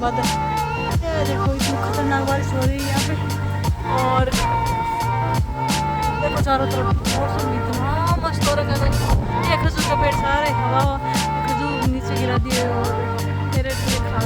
बादल। ये देखो इतनी खतरनाक बारिश हो रही है यहाँ पे। और देखो चारों तरफ मौसम इतना मस्त हो रखा है। ये खजूर का पेड़ सारे हवा खजूर नीचे गिरा दिए और मेरे खा